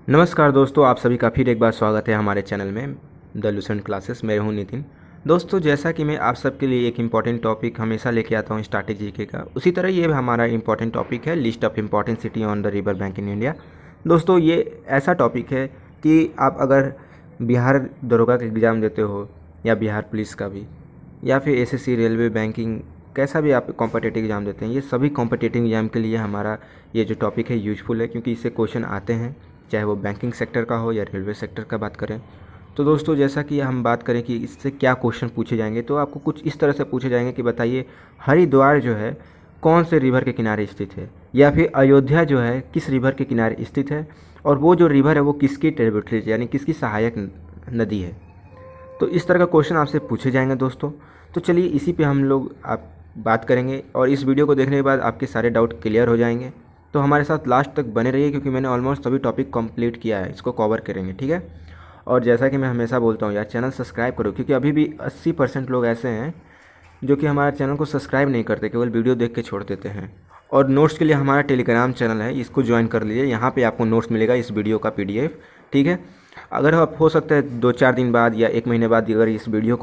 नमस्कार दोस्तों, आप सभी का फिर एक बार स्वागत है हमारे चैनल में द लूसेंट क्लासेस। मैं हूं नितिन। दोस्तों, जैसा कि मैं आप सबके लिए एक इम्पॉर्टेंट टॉपिक हमेशा लेके आता हूं स्टैटिक जीके का, उसी तरह ये हमारा इम्पॉर्टेंट टॉपिक है list of important city on the river bank in India. दोस्तों, ये ऐसा टॉपिक है कि आप अगर बिहार दरोगा का एग्ज़ाम देते हो या बिहार पुलिस का भी या फिर एसएससी, रेलवे, बैंकिंग, कैसा भी आप कॉम्पिटिटिव एग्ज़ाम देते हैं, ये सभी कॉम्पिटिटिव एग्ज़ाम के लिए हमारा ये जो टॉपिक है यूजफुल है, क्योंकि इससे क्वेश्चन आते हैं, चाहे वो बैंकिंग सेक्टर का हो या रेलवे सेक्टर का बात करें। तो दोस्तों, जैसा कि हम बात करें कि इससे क्या क्वेश्चन पूछे जाएंगे, तो आपको कुछ इस तरह से पूछे जाएंगे कि बताइए हरिद्वार जो है कौन से रिवर के किनारे स्थित है, या फिर अयोध्या जो है किस रिवर के किनारे स्थित है, और वो जो रिवर है वो किसकी ट्रिब्यूटरी यानी किसकी सहायक नदी है। तो इस तरह का क्वेश्चन आपसे पूछे जाएंगे दोस्तों। तो चलिए इसी पे हम लोग आप बात करेंगे, और इस वीडियो को देखने के बाद आपके सारे डाउट क्लियर हो जाएंगे। तो हमारे साथ लास्ट तक बने रहिए, क्योंकि मैंने ऑलमोस्ट सभी टॉपिक कंप्लीट किया है, इसको कवर करेंगे, ठीक है। और जैसा कि मैं हमेशा बोलता हूँ यार, चैनल सब्सक्राइब करो, क्योंकि अभी भी 80% लोग ऐसे हैं जो कि हमारे चैनल को सब्सक्राइब नहीं करते, केवल वीडियो देख के छोड़ देते हैं। और नोट्स के लिए हमारा टेलीग्राम चैनल है, इसको ज्वाइन कर लीजिए। यहाँ पे आपको नोट्स मिलेगा इस वीडियो का पीडीएफ, ठीक है। अगर आप हो सकता है 2-4 दिन बाद या 1 महीने बाद अगर इस वीडियो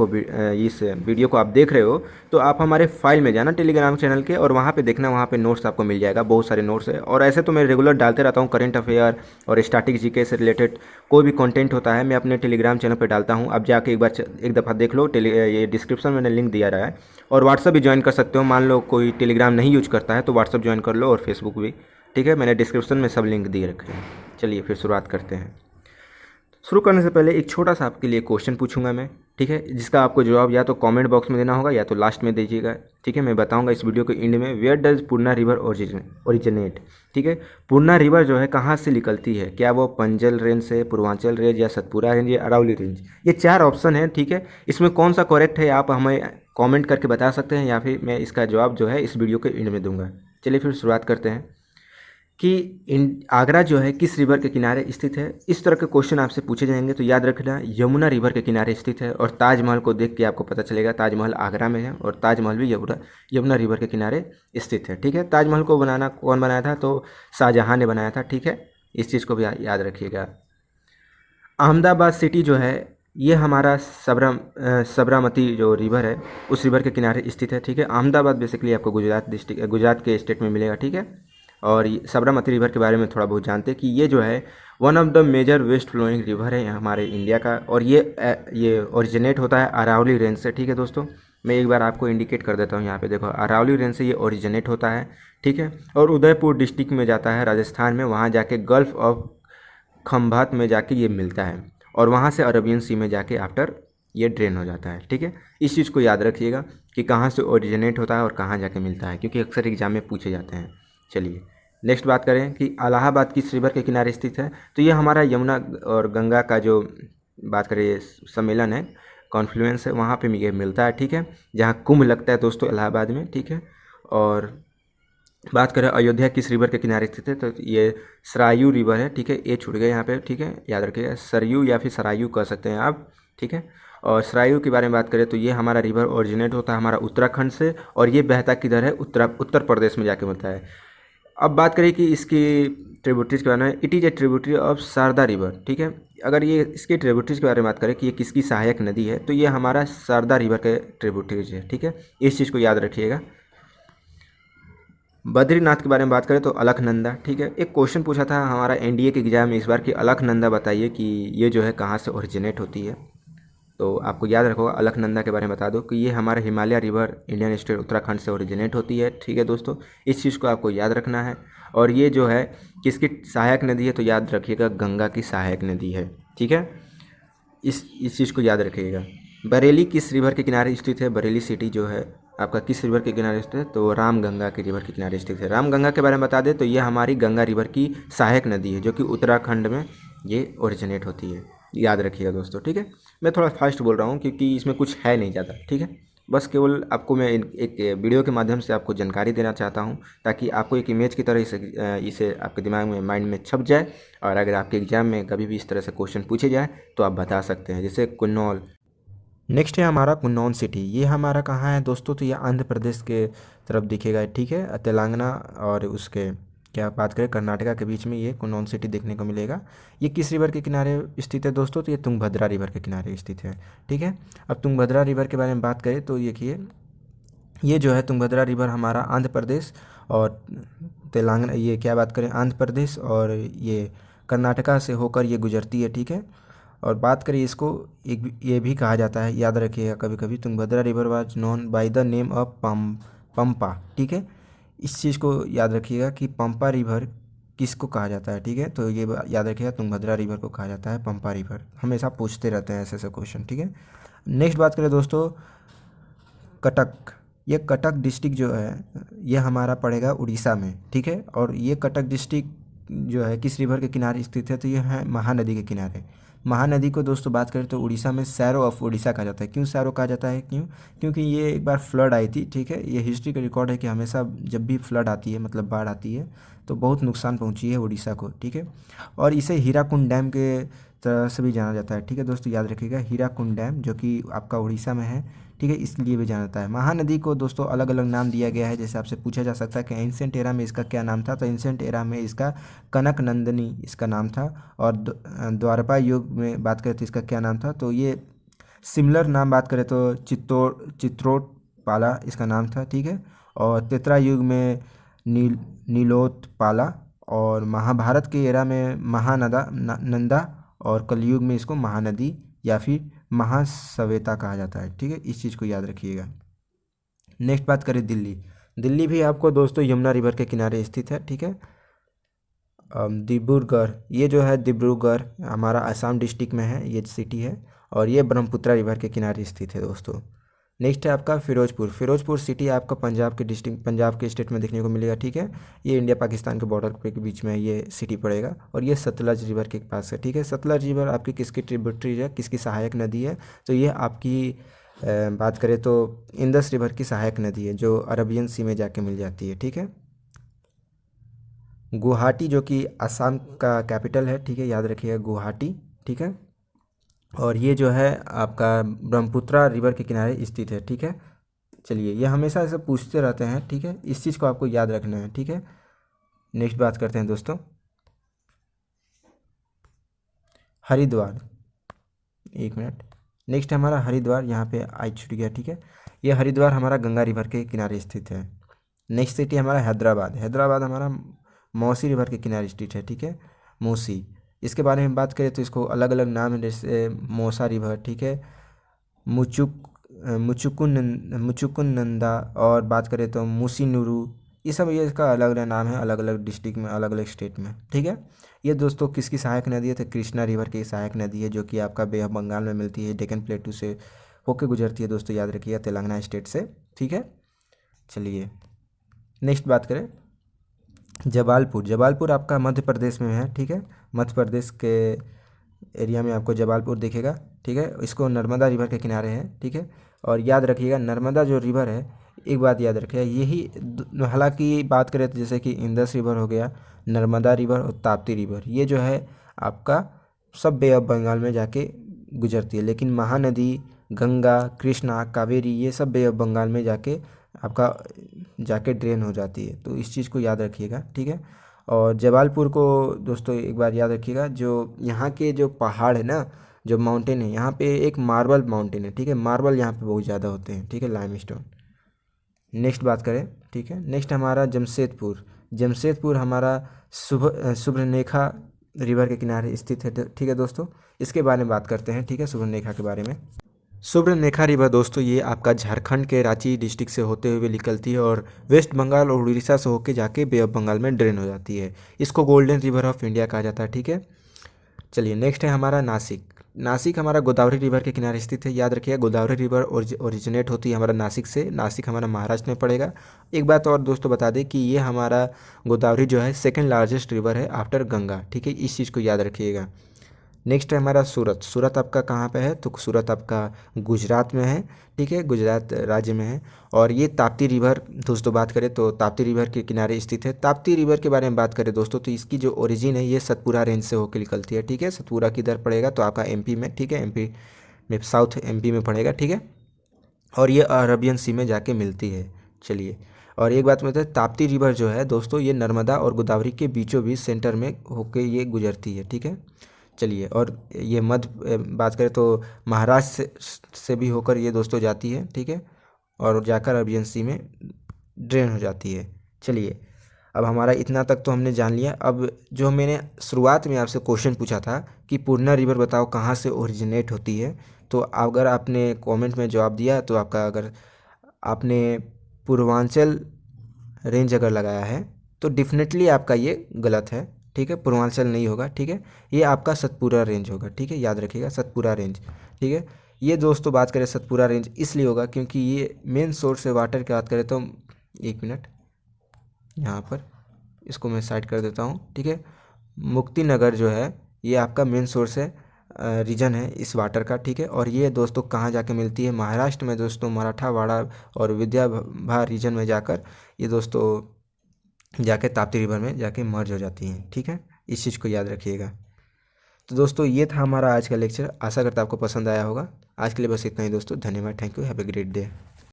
को आप देख रहे हो, तो आप हमारे फाइल में जाना टेलीग्राम चैनल के, और वहाँ पे देखना, वहाँ पे नोट्स आपको मिल जाएगा। बहुत सारे नोट्स है, और ऐसे तो मैं रेगुलर डालते रहता हूँ। करंट अफेयर और स्टैटिक जीके से रिलेटेड कोई भी कंटेंट होता है मैं अपने टेलीग्राम चैनल पर डालता हूँ। आप जाके एक दफ़ा देख लो, ये डिस्क्रिप्शन में मैंने लिंक दिया रहा है। और व्हाट्सअप भी ज्वाइन कर सकते हो। मान लो कोई टेलीग्राम नहीं यूज करता है तो व्हाट्सअप ज्वाइन कर लो, और फेसबुक भी, ठीक है। मैंने डिस्क्रिप्शन में सब लिंक दिए रखे हैं। चलिए फिर शुरुआत करते हैं। शुरू करने से पहले एक छोटा सा आपके लिए क्वेश्चन पूछूंगा मैं, ठीक है, जिसका आपको जवाब या तो कमेंट बॉक्स में देना होगा या तो लास्ट में दीजिएगा, ठीक है। मैं बताऊंगा इस वीडियो के एंड में, where does Purna river originate, ठीक है। पूर्णा रिवर जो है कहाँ से निकलती है, क्या वो पंजल रेंज से, पूर्वांचल रेंज, या सतपुरा रेंज, या अरावली रेंज। ये 4 ऑप्शन है, ठीक है। इसमें कौन सा करेक्ट है आप हमें कॉमेंट करके बता सकते हैं, या फिर मैं इसका जवाब जो है इस वीडियो के एंड में दूंगा। चलिए फिर शुरुआत करते हैं कि आगरा जो है किस रिवर के किनारे स्थित है। इस तरह के क्वेश्चन आपसे पूछे जाएंगे तो याद रखना यमुना रिवर के किनारे स्थित है। और ताजमहल को देख के आपको पता चलेगा ताजमहल आगरा में है, और ताजमहल भी यमुना रिवर के किनारे स्थित है, ठीक है। ताजमहल को बनाना कौन बनाया था, तो शाहजहाँ ने बनाया था, ठीक है। इस चीज़ को भी याद रखिएगा। अहमदाबाद सिटी जो है ये हमारा साबरमती जो रिवर है उस रिवर के किनारे स्थित है, ठीक है। अहमदाबाद बेसिकली आपको गुजरात के स्टेट में मिलेगा, ठीक है। और साबरमती रिवर के बारे में थोड़ा बहुत जानते हैं कि ये जो है one of the major west flowing river है हमारे इंडिया का, और ये ओरिजिनेट होता है अरावली रेंज से, ठीक है दोस्तों। मैं एक बार आपको इंडिकेट कर देता हूँ, यहाँ पे देखो, अरावली रेंज से ये ओरिजिनेट होता है, ठीक है। और उदयपुर डिस्ट्रिक्ट में जाता है राजस्थान में, वहाँ जाके गल्फ ऑफ खंभात में जाके ये मिलता है, और वहाँ से अरबियन सी में जाके आफ्टर ये ड्रेन हो जाता है, ठीक है। इस चीज़ को याद रखिएगा कि कहाँ से ओरिजिनेट होता है और कहाँ जाके मिलता है, क्योंकि अक्सर एग्जाम में पूछे जाते हैं। चलिए नेक्स्ट बात करें कि इलाहाबाद किस रिवर के किनारे स्थित है, तो ये हमारा यमुना और गंगा का जो बात करें सम्मेलन है, कॉन्फ्लुएंस है, वहाँ पे ये मिलता है, ठीक है। जहाँ कुंभ लगता है दोस्तों इलाहाबाद में, ठीक है। और बात करें अयोध्या किस रिवर के किनारे स्थित है, तो ये सरायू रिवर है, ठीक है। ये छूट गया यहाँ पे, ठीक है, याद रखिएगा। सरयू या फिर सरायू कह सकते हैं आप, ठीक है। और सरायू के बारे में बात करें तो ये हमारा रिवर ओरिजिनेट होता है हमारा उत्तराखंड से, और ये बहता किधर है, उत्तर प्रदेश में जाके मिलता है। अब बात करें कि इसकी ट्रिब्यूटरीज के बारे में, it is a tributary of Sharda river, ठीक है। अगर ये इसके ट्रिब्यूटरीज के बारे में बात करें कि ये किसकी सहायक नदी है, तो ये हमारा शारदा रिवर के ट्रिब्यूटरीज है, ठीक है। इस चीज़ को याद रखिएगा। बद्रीनाथ के बारे में बात करें तो अलकनंदा, ठीक है। एक क्वेश्चन पूछा था हमारा एनडीए के एग्जाम में इस बार कि अलकनंदा बताइए कि ये जो है कहाँ से ओरिजिनेट होती है, तो आपको याद रखोगा अलकनंदा के बारे में बता दो कि ये हमारा Himalaya river Indian state Uttarakhand से ओरिजिनेट होती है, ठीक है दोस्तों। इस चीज़ को आपको याद रखना है। और ये जो है किसकी सहायक नदी है, तो याद रखिएगा गंगा की सहायक नदी है, ठीक है। इस चीज़ को याद रखिएगा। बरेली किस रिवर के किनारे स्थित है, बरेली सिटी जो है आपका किस रिवर के किनारे स्थित है, तो रामगंगा के रिवर के किनारे स्थित है। रामगंगा के बारे में बता दें तो ये हमारी गंगा रिवर की सहायक नदी है, जो कि उत्तराखंड में ये ओरिजिनेट होती है, याद रखिएगा दोस्तों, ठीक है। मैं थोड़ा फास्ट बोल रहा हूँ क्योंकि इसमें कुछ है नहीं ज़्यादा, ठीक है। बस केवल आपको मैं एक वीडियो के माध्यम से आपको जानकारी देना चाहता हूँ, ताकि आपको एक इमेज की तरह इसे आपके दिमाग में, माइंड में छप जाए, और अगर आपके एग्जाम में कभी भी इस तरह से क्वेश्चन पूछे जाए तो आप बता सकते हैं। जैसे कुन्नौल, नेक्स्ट है हमारा कुन्नौन सिटी। ये हमारा कहाँ है दोस्तों, तो ये आंध्र प्रदेश के तरफ दिखेगा, ठीक है। तेलंगाना और उसके क्या बात करें कर्नाटका के बीच में ये कोनौन सिटी देखने को मिलेगा। ये किस रिवर के किनारे स्थित है दोस्तों, तो ये तुंगभद्रा रिवर के किनारे स्थित है। ठीक है, अब तुंगभद्रा रिवर के बारे में बात करें तो देखिए ये जो है तुंगभद्रा रिवर हमारा आंध्र प्रदेश और तेलंगाना, ये क्या बात करें आंध्र प्रदेश और ये कर्नाटका से होकर ये गुजरती है। ठीक है, और बात करें इसको एक ये भी कहा जाता है, याद रखिएगा कभी कभी, Tungabhadra river was known by the name of Pampa. ठीक है, इस चीज़ को याद रखिएगा कि पंपा रिवर किसको कहा जाता है। ठीक है, तो ये याद रखिएगा तुंगभद्रा रिवर को कहा जाता है पंपा रिवर। हमेशा पूछते रहते हैं ऐसे ऐसे क्वेश्चन। ठीक है, नेक्स्ट बात करें दोस्तों कटक। ये कटक डिस्ट्रिक्ट जो है ये हमारा पड़ेगा उड़ीसा में। ठीक है, और ये कटक डिस्ट्रिक्ट जो है किस रिवर के किनारे स्थित है, तो ये है महानदी के किनारे। महानदी को दोस्तों बात करें तो उड़ीसा में सैरो ऑफ उड़ीसा कहा जाता है। क्यों सैरो कहा जाता है, क्योंकि ये एक बार फ्लड आई थी। ठीक है, ये हिस्ट्री का रिकॉर्ड है कि हमेशा जब भी फ्लड आती है मतलब बाढ़ आती है तो बहुत नुकसान पहुंची है उड़ीसा को। ठीक है, और इसे हीराकुंड डैम के तरह से भी जाना जाता है। ठीक है दोस्तों, याद रखिएगा हीराकुंड डैम जो कि आपका उड़ीसा में है। ठीक है, इसलिए भी जाना जाता है। महानदी को दोस्तों अलग अलग नाम दिया गया है, जैसे आपसे पूछा जा सकता है कि एंशिएंट एरा में इसका क्या नाम था, तो एंशिएंट एरा में इसका कनक नंदिनी इसका नाम था। और द्वारपा युग में बात करें तो इसका क्या नाम था, तो ये सिमिलर नाम बात करें तो चित्रोटपाला इसका नाम था। ठीक है, और त्रेता युग में नीलोत्पाला, और महाभारत के एरा में नंदा, और कलयुग में इसको महानदी या फिर महासवेता कहा जाता है। ठीक है, इस चीज़ को याद रखिएगा। नेक्स्ट बात करें दिल्ली। दिल्ली भी आपको दोस्तों यमुना रिवर के किनारे स्थित है। ठीक है, डिब्रूगढ़, ये जो है डिब्रूगढ़ हमारा असम डिस्ट्रिक्ट में है, ये सिटी है, और ये ब्रह्मपुत्रा रिवर के किनारे स्थित है दोस्तों। नेक्स्ट है आपका फिरोजपुर। फिरोजपुर सिटी आपका पंजाब के डिस्ट्रिक्ट, पंजाब के स्टेट में देखने को मिलेगा। ठीक है, ये इंडिया पाकिस्तान के बॉर्डर के बीच में ये सिटी पड़ेगा, और ये सतलज रिवर के पास है। ठीक है, सतलज रिवर आपकी किसकी ट्रिब्यूटरी है, किसकी सहायक नदी है, तो ये आपकी बात करें तो इंडस रिवर की सहायक नदी है जो अरबियन सी में जाके मिल जाती है। ठीक है, गुवाहाटी जो कि असम का कैपिटल है। ठीक है, याद रखिएगा गुवाहाटी। ठीक है, और ये जो है आपका ब्रह्मपुत्रा रिवर के किनारे स्थित है। ठीक है, चलिए ये हमेशा ऐसे पूछते रहते हैं। ठीक है, इस चीज़ को आपको याद रखना है। ठीक है, नेक्स्ट बात करते हैं दोस्तों हरिद्वार। एक मिनट, नेक्स्ट हमारा हरिद्वार, यहाँ पे आई छूट गया। ठीक है, ये हरिद्वार हमारा गंगा रिवर के किनारे स्थित है। नेक्स्ट सिटी हमारा हैदराबाद। हैदराबाद हमारा मौसी रिवर के किनारे स्थित है। ठीक है, मौसी, इसके बारे में बात करें तो इसको अलग अलग नाम है, जैसे मौसा रिवर। ठीक है, मुचुकुंद नंदा, और बात करें तो मुसीनुरु, ये सब ये इसका अलग अलग नाम है, अलग अलग डिस्ट्रिक्ट में, अलग अलग स्टेट में। ठीक है, ये दोस्तों किसकी सहायक नदी है, तो कृष्णा रिवर की सहायक नदी है जो कि आपका बे ऑफ बंगाल में मिलती है, डेक्कन प्लेटू से होके गुजरती है दोस्तों, याद रखिएगा तेलंगाना स्टेट से। ठीक है, चलिए नेक्स्ट बात करें जबलपुर। जबलपुर आपका मध्य प्रदेश में है। ठीक है, मध्य प्रदेश के एरिया में आपको जबलपुर दिखेगा। ठीक है, इसको नर्मदा रिवर के किनारे है। ठीक है, और याद रखिएगा नर्मदा जो रिवर है, एक बात याद रखिएगा, यही हालांकि बात करें तो जैसे कि इंडस रिवर हो गया, नर्मदा रिवर और ताप्ती रिवर, ये जो है आपका सब बे ऑफ बंगाल में जाके गुजरती है, लेकिन महानदी, गंगा, कृष्णा, कावेरी, ये सब बे ऑफ बंगाल में जाके आपका जाके ड्रेन हो जाती है। तो इस चीज़ को याद रखिएगा। ठीक है, और जबलपुर को दोस्तों एक बार याद रखिएगा, जो यहाँ के जो पहाड़ है ना, जो माउंटेन है, यहाँ पे एक मार्बल माउंटेन है। ठीक है, मार्बल यहाँ पे बहुत ज़्यादा होते हैं। ठीक है, लाइमस्टोन। नेक्स्ट बात करें, ठीक है, नेक्स्ट हमारा जमशेदपुर। जमशेदपुर हमारा सुब्रनेखा रिवर के किनारे स्थित है। ठीक है दोस्तों, इसके बारे में बात करते हैं। ठीक है, सुब्रनेखा के बारे में। सुब्रनेखा रिवर दोस्तों ये आपका झारखंड के रांची डिस्ट्रिक्ट से होते हुए निकलती है और वेस्ट बंगाल और उड़ीसा से होकर जाके बे ऑफ बंगाल में ड्रेन हो जाती है। इसको गोल्डन रिवर ऑफ इंडिया कहा जाता है। ठीक है, चलिए नेक्स्ट है हमारा नासिक। नासिक हमारा गोदावरी रिवर के किनारे स्थित है। याद रखिएगा गोदावरी रिवर ओरिजिनेट होती है हमारा नासिक से। नासिक हमारा महाराष्ट्र में पड़ेगा। एक बात और दोस्तों बता दें कि ये हमारा गोदावरी जो है सेकंड लार्जेस्ट रिवर है आफ्टर गंगा। ठीक है, इस चीज़ को याद रखिएगा। नेक्स्ट है हमारा सूरत। सूरत आपका कहाँ पे है, तो सूरत आपका गुजरात में है। ठीक है, गुजरात राज्य में है। और ये ताप्ती रिवर दोस्तों बात करें तो ताप्ती रिवर के किनारे स्थित है। ताप्ती रिवर के बारे में बात करें दोस्तों तो इसकी जो ओरिजिन है ये सतपुरा रेंज से होकर निकलती है। ठीक है, सतपुरा किधर पड़ेगा, तो आपका एमपी में। ठीक है, एमपी में, साउथ एमपी में पड़ेगा। ठीक है, और ये अरबियन सी में जाके मिलती है। चलिए और एक बात मतलब ताप्ती रिवर जो है दोस्तों ये नर्मदा और गोदावरी के बीचों बीच सेंटर में होके ये गुजरती है, ठीक है। चलिए, और ये मध्य बात करें तो महाराष्ट्र से भी होकर ये दोस्तों जाती है, ठीक है, और जाकर अरबियन सी में ड्रेन हो जाती है। चलिए, अब हमारा इतना तक तो हमने जान लिया। अब जो मैंने शुरुआत में आपसे क्वेश्चन पूछा था कि पूर्णा रिवर बताओ कहाँ से ओरिजिनेट होती है, तो अगर आपने कमेंट में जवाब दिया तो आपका, अगर आपने पूर्वांचल रेंज अगर लगाया है तो डेफिनेटली आपका ये गलत है, ठीक है। पूर्वांचल नहीं होगा, ठीक है, ये आपका सतपुरा रेंज होगा, ठीक है, याद रखिएगा सतपुरा रेंज, ठीक है। ये दोस्तों बात करें सतपुरा रेंज इसलिए होगा क्योंकि ये मेन सोर्स है वाटर की बात करें तो, एक मिनट यहाँ पर इसको मैं साइड कर देता हूँ, ठीक है। मुक्ति नगर जो है ये आपका मेन सोर्स है, रीजन है इस वाटर का, ठीक है। और ये दोस्तों कहाँ जाके मिलती है, महाराष्ट्र में दोस्तों मराठावाड़ा और विदर्भा रीजन में जाकर ये दोस्तों जाके ताप्ती रिवर में जाके मर्ज हो जाती हैं, ठीक है। इस चीज़ को याद रखिएगा। तो दोस्तों ये था हमारा आज का लेक्चर, आशा करता आपको पसंद आया होगा। आज के लिए बस इतना ही दोस्तों, धन्यवाद, thank you, have a great day.